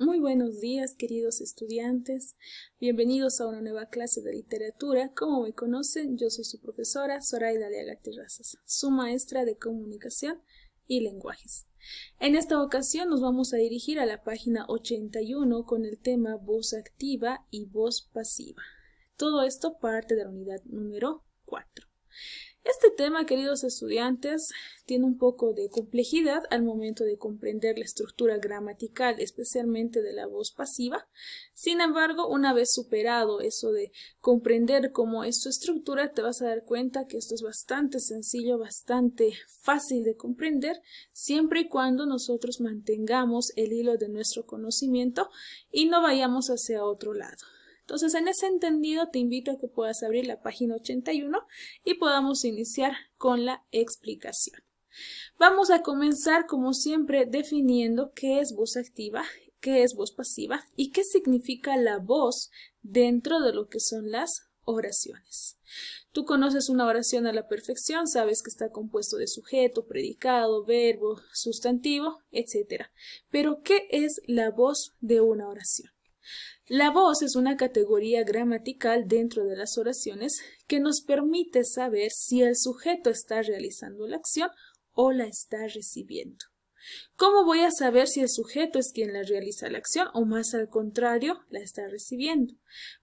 Muy buenos días, queridos estudiantes. Bienvenidos a una nueva clase de literatura. Como me conocen, yo soy su profesora Zoraida Aliaga Terrazas, su maestra de comunicación y lenguajes. En esta ocasión nos vamos a dirigir a la página 81 con el tema voz activa y voz pasiva. Todo esto parte de la unidad número 4. Este tema, queridos estudiantes, tiene un poco de complejidad al momento de comprender la estructura gramatical, especialmente de la voz pasiva. Sin embargo, una vez superado eso de comprender cómo es su estructura, te vas a dar cuenta que esto es bastante sencillo, bastante fácil de comprender, siempre y cuando nosotros mantengamos el hilo de nuestro conocimiento y no vayamos hacia otro lado. Entonces, en ese entendido, te invito a que puedas abrir la página 81 y podamos iniciar con la explicación. Vamos a comenzar, como siempre, definiendo qué es voz activa, qué es voz pasiva y qué significa la voz dentro de lo que son las oraciones. Tú conoces una oración a la perfección, sabes que está compuesto de sujeto, predicado, verbo, sustantivo, etc. Pero, ¿qué es la voz de una oración? La voz es una categoría gramatical dentro de las oraciones que nos permite saber si el sujeto está realizando la acción o la está recibiendo. ¿Cómo voy a saber si el sujeto es quien la realiza la acción o más al contrario, la está recibiendo?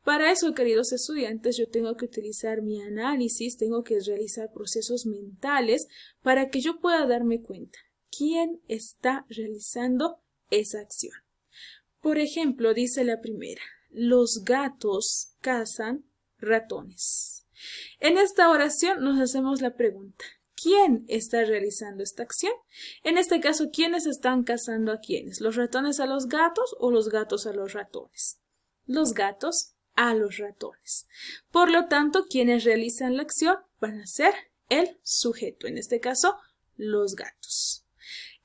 Para eso, queridos estudiantes, yo tengo que utilizar mi análisis, tengo que realizar procesos mentales para que yo pueda darme cuenta quién está realizando esa acción. Por ejemplo, dice la primera, los gatos cazan ratones. En esta oración nos hacemos la pregunta, ¿quién está realizando esta acción? En este caso, ¿quiénes están cazando a quiénes? ¿Los ratones a los gatos o los gatos a los ratones? Los gatos a los ratones. Por lo tanto, quienes realizan la acción van a ser el sujeto, en este caso, los gatos.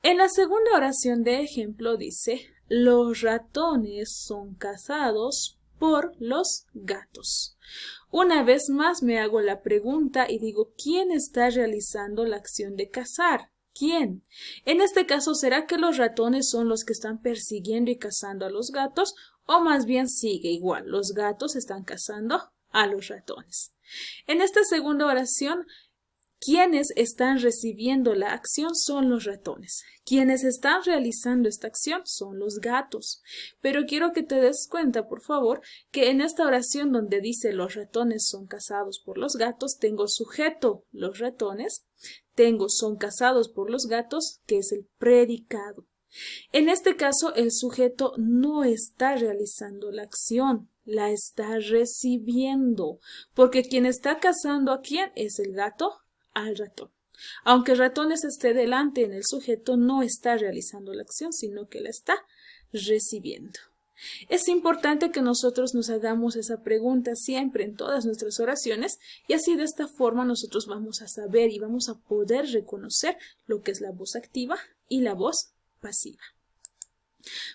En la segunda oración de ejemplo dice, los ratones son cazados por los gatos. Una vez más me hago la pregunta y digo, ¿quién está realizando la acción de cazar? ¿Quién? En este caso, ¿será que los ratones son los que están persiguiendo y cazando a los gatos? O más bien sigue igual, los gatos están cazando a los ratones. En esta segunda oración, quienes están recibiendo la acción son los ratones. Quienes están realizando esta acción son los gatos. Pero quiero que te des cuenta, por favor, que en esta oración donde dice los ratones son cazados por los gatos, tengo sujeto los ratones, tengo son cazados por los gatos, que es el predicado. En este caso, el sujeto no está realizando la acción, la está recibiendo, porque quien está cazando a quién es el gato al ratón. Aunque el ratón esté delante en el sujeto, no está realizando la acción, sino que la está recibiendo. Es importante que nosotros nos hagamos esa pregunta siempre en todas nuestras oraciones y así de esta forma nosotros vamos a saber y vamos a poder reconocer lo que es la voz activa y la voz pasiva.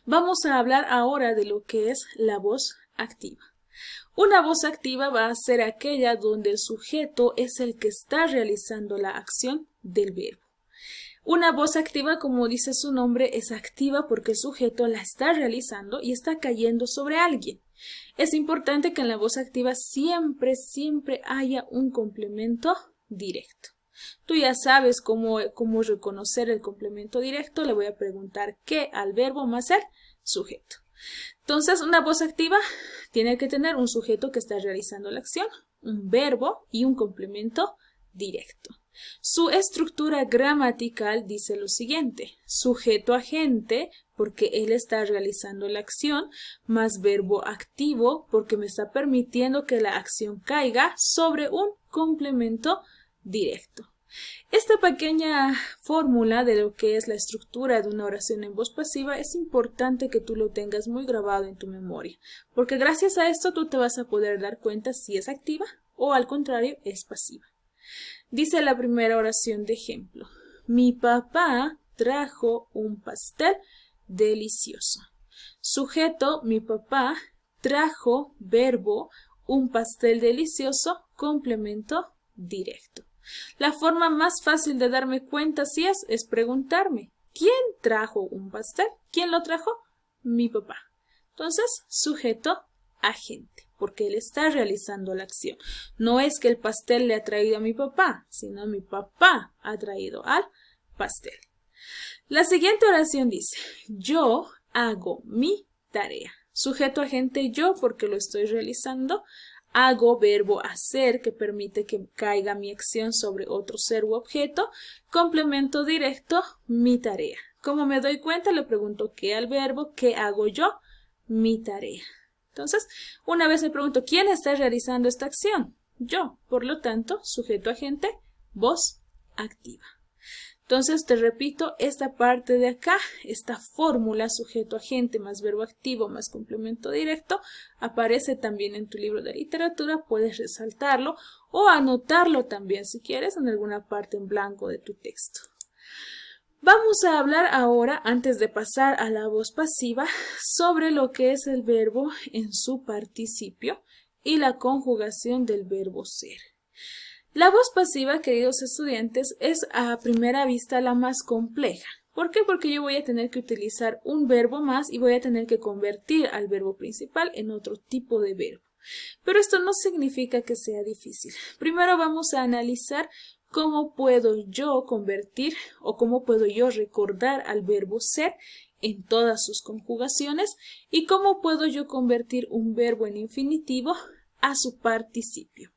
Vamos a hablar ahora de lo que es la voz activa. Una voz activa va a ser aquella donde el sujeto es el que está realizando la acción del verbo. Una voz activa, como dice su nombre, es activa porque el sujeto la está realizando y está cayendo sobre alguien. Es importante que en la voz activa siempre haya un complemento directo. Tú ya sabes cómo reconocer el complemento directo. Le voy a preguntar qué al verbo más el sujeto. Entonces, una voz activa tiene que tener un sujeto que está realizando la acción, un verbo y un complemento directo. Su estructura gramatical dice lo siguiente, sujeto agente porque él está realizando la acción, más verbo activo porque me está permitiendo que la acción caiga sobre un complemento directo. Esta pequeña fórmula de lo que es la estructura de una oración en voz pasiva es importante que tú lo tengas muy grabado en tu memoria, porque gracias a esto tú te vas a poder dar cuenta si es activa o al contrario es pasiva. Dice la primera oración de ejemplo, mi papá trajo un pastel delicioso. Sujeto, mi papá trajo, verbo, un pastel delicioso, complemento directo. La forma más fácil de darme cuenta si es preguntarme, ¿quién trajo un pastel? ¿Quién lo trajo? mi papá. Entonces, sujeto agente, porque él está realizando la acción. No es que el pastel le ha traído a mi papá, sino mi papá ha traído al pastel. La siguiente oración dice, yo hago mi tarea. Sujeto agente yo porque lo estoy realizando. Hago verbo hacer que permite que caiga mi acción sobre otro ser u objeto. Complemento directo, mi tarea. Como me doy cuenta, le pregunto qué al verbo, ¿qué hago yo? Mi tarea. Entonces, una vez me pregunto, ¿quién está realizando esta acción? Yo. Por lo tanto, sujeto agente, voz activa. Entonces, te repito, esta parte de acá, esta fórmula sujeto agente más verbo activo más complemento directo, aparece también en tu libro de literatura, puedes resaltarlo o anotarlo también si quieres en alguna parte en blanco de tu texto. Vamos a hablar ahora, antes de pasar a la voz pasiva, sobre lo que es el verbo en su participio y la conjugación del verbo ser. La voz pasiva, queridos estudiantes, es a primera vista la más compleja. ¿Por qué? Porque yo voy a tener que utilizar un verbo más y voy a tener que convertir al verbo principal en otro tipo de verbo. Pero esto no significa que sea difícil. Primero vamos a analizar cómo puedo yo convertir o cómo puedo yo recordar al verbo ser en todas sus conjugaciones y cómo puedo yo convertir un verbo en infinitivo a su participio.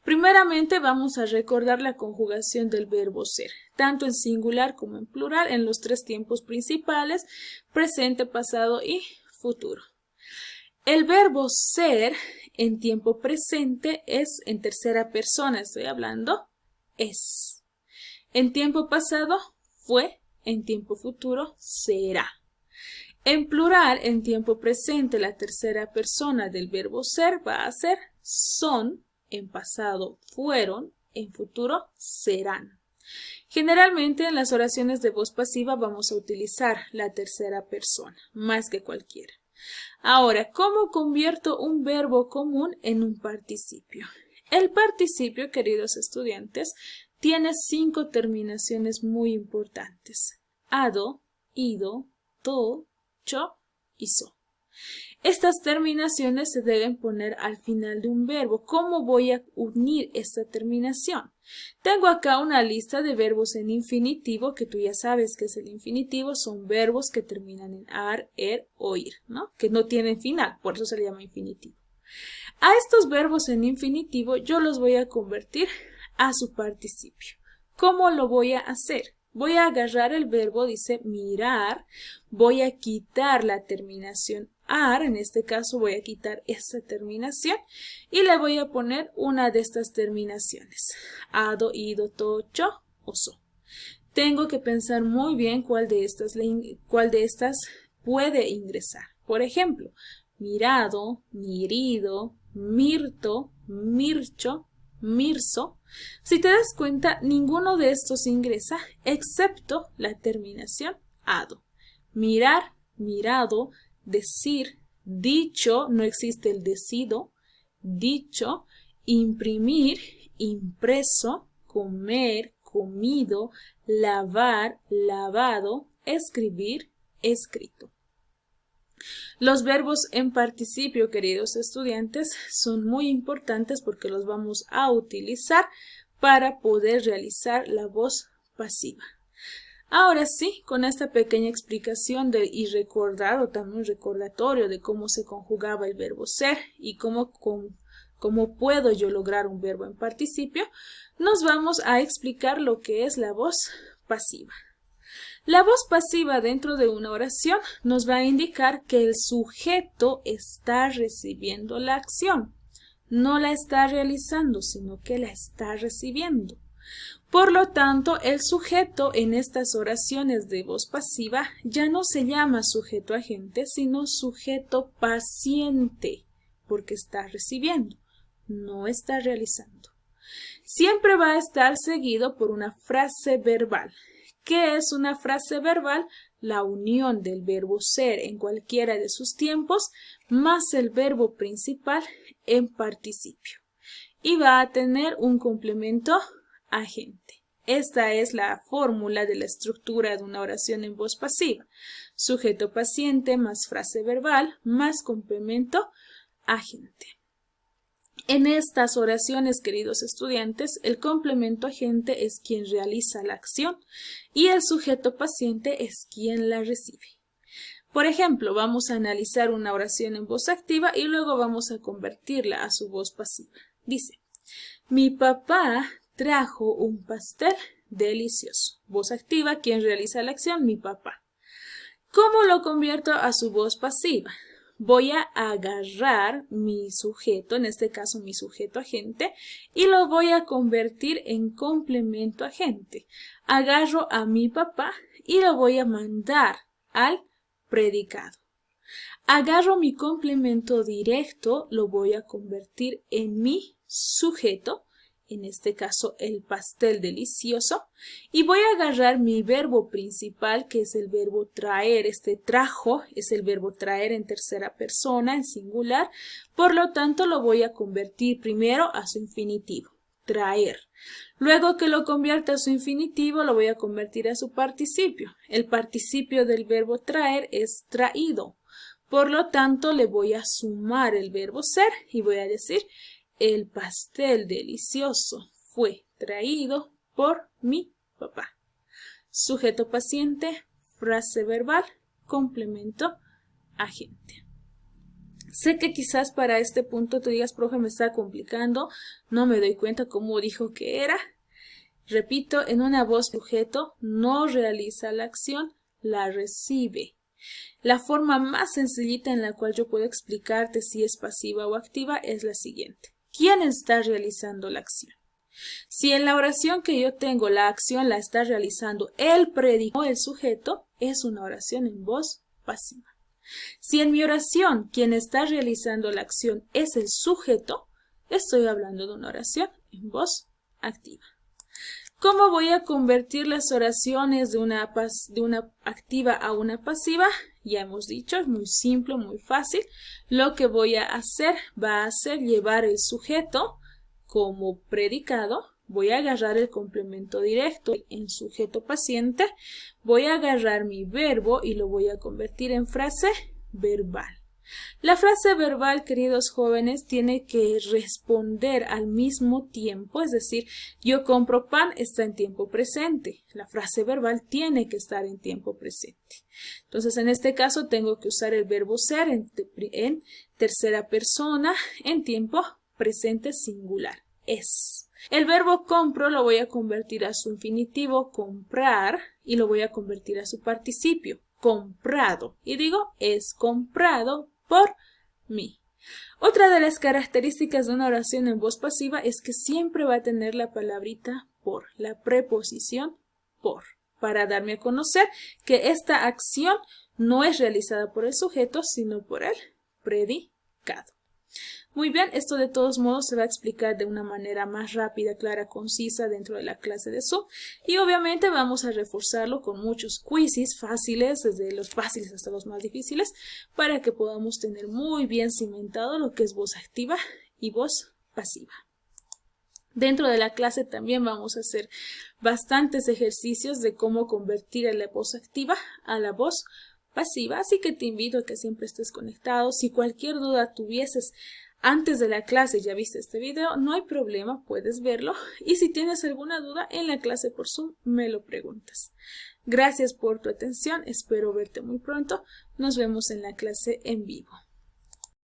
Primeramente vamos a recordar la conjugación del verbo ser, tanto en singular como en plural en los tres tiempos principales, presente, pasado y futuro. El verbo ser en tiempo presente es en tercera persona, estoy hablando, es. En tiempo pasado fue, en tiempo futuro será. En plural, en tiempo presente, la tercera persona del verbo ser va a ser son. En pasado fueron, en futuro serán. Generalmente en las oraciones de voz pasiva vamos a utilizar la tercera persona, más que cualquiera. Ahora, ¿cómo convierto un verbo común en un participio? El participio, queridos estudiantes, tiene 5 terminaciones muy importantes. Ado, ido, do, cho y so. Estas terminaciones se deben poner al final de un verbo. ¿Cómo voy a unir esta terminación? Tengo acá una lista de verbos en infinitivo, que tú ya sabes que es el infinitivo, son verbos que terminan en ar, o ir, ¿no? Que no tienen final, por eso se le llama infinitivo. A estos verbos en infinitivo yo los voy a convertir a su participio. ¿Cómo lo voy a hacer? Voy a agarrar el verbo, dice mirar, voy a quitar la terminación ar, en este caso voy a quitar esta terminación y le voy a poner una de estas terminaciones, ado, ido, to, cho o so. Tengo que pensar muy bien cuál de estas puede ingresar. Por ejemplo, mirado, mirido, mirto, mircho, mirso. Si te das cuenta, ninguno de estos ingresa excepto la terminación ado. Mirar, mirado, decir, dicho, no existe el decido, dicho, imprimir, impreso, comer, comido, lavar, lavado, escribir, escrito. Los verbos en participio, queridos estudiantes, son muy importantes porque los vamos a utilizar para poder realizar la voz pasiva. Ahora sí, con esta pequeña explicación y recordar o también recordatorio de cómo se conjugaba el verbo ser y cómo puedo yo lograr un verbo en participio, nos vamos a explicar lo que es la voz pasiva. La voz pasiva dentro de una oración nos va a indicar que el sujeto está recibiendo la acción. No la está realizando, sino que la está recibiendo. Por lo tanto, el sujeto en estas oraciones de voz pasiva ya no se llama sujeto agente, sino sujeto paciente, porque está recibiendo, no está realizando. Siempre va a estar seguido por una frase verbal. ¿Qué es una frase verbal? La unión del verbo ser en cualquiera de sus tiempos más el verbo principal en participio. Y va a tener un complemento agente. Esta es la fórmula de la estructura de una oración en voz pasiva. Sujeto paciente más frase verbal más complemento agente. En estas oraciones, queridos estudiantes, el complemento agente es quien realiza la acción y el sujeto paciente es quien la recibe. Por ejemplo, vamos a analizar una oración en voz activa y luego vamos a convertirla a su voz pasiva. Dice, mi papá trajo un pastel delicioso. Voz activa, quien realiza la acción, mi papá. ¿Cómo lo convierto a su voz pasiva? Voy a agarrar mi sujeto, en este caso mi sujeto agente, y lo voy a convertir en complemento agente. Agarro a mi papá y lo voy a mandar al predicado. Agarro mi complemento directo, lo voy a convertir en mi sujeto, en este caso el pastel delicioso, y voy a agarrar mi verbo principal, que es el verbo traer. Este trajo es el verbo traer en tercera persona, en singular, por lo tanto lo voy a convertir primero a su infinitivo, traer. Luego que lo convierta a su infinitivo, lo voy a convertir a su participio. El participio del verbo traer es traído. Por lo tanto, le voy a sumar el verbo ser y voy a decir, el pastel delicioso fue traído por mi papá. Sujeto paciente, frase verbal, complemento agente. Sé que quizás para este punto te digas, profe, me está complicando, no me doy cuenta cómo dijo que era. Repito, en una voz sujeto no realiza la acción, la recibe. La forma más sencillita en la cual yo puedo explicarte si es pasiva o activa es la siguiente. ¿Quién está realizando la acción? Si en la oración que yo tengo la acción la está realizando el predicado, el sujeto, es una oración en voz pasiva. Si en mi oración quien está realizando la acción es el sujeto, estoy hablando de una oración en voz activa. ¿Cómo voy a convertir las oraciones de una activa a una pasiva? Ya hemos dicho, es muy simple, muy fácil. Lo que voy a hacer va a ser llevar el sujeto como predicado. Voy a agarrar el complemento directo en sujeto paciente. Voy a agarrar mi verbo y lo voy a convertir en frase verbal. La frase verbal, queridos jóvenes, tiene que responder al mismo tiempo, es decir, yo compro pan está en tiempo presente. La frase verbal tiene que estar en tiempo presente. Entonces, en este caso, tengo que usar el verbo ser en tercera persona en tiempo presente singular. Es. El verbo compro lo voy a convertir a su infinitivo, comprar, y lo voy a convertir a su participio, comprado. Y digo, es comprado por mí. Otra de las características de una oración en voz pasiva es que siempre va a tener la palabrita por, la preposición por, para darme a conocer que esta acción no es realizada por el sujeto, sino por el predicado. Muy bien, esto de todos modos se va a explicar de una manera más rápida, clara, concisa dentro de la clase de Zoom y obviamente vamos a reforzarlo con muchos quizzes fáciles, desde los fáciles hasta los más difíciles, para que podamos tener muy bien cimentado lo que es voz activa y voz pasiva. Dentro de la clase también vamos a hacer bastantes ejercicios de cómo convertir a la voz activa a la voz pasiva, así que te invito a que siempre estés conectado. Si cualquier duda tuvieses antes de la clase ya viste este video, no hay problema, puedes verlo. Y si tienes alguna duda en la clase por Zoom, me lo preguntas. Gracias por tu atención, espero verte muy pronto. Nos vemos en la clase en vivo.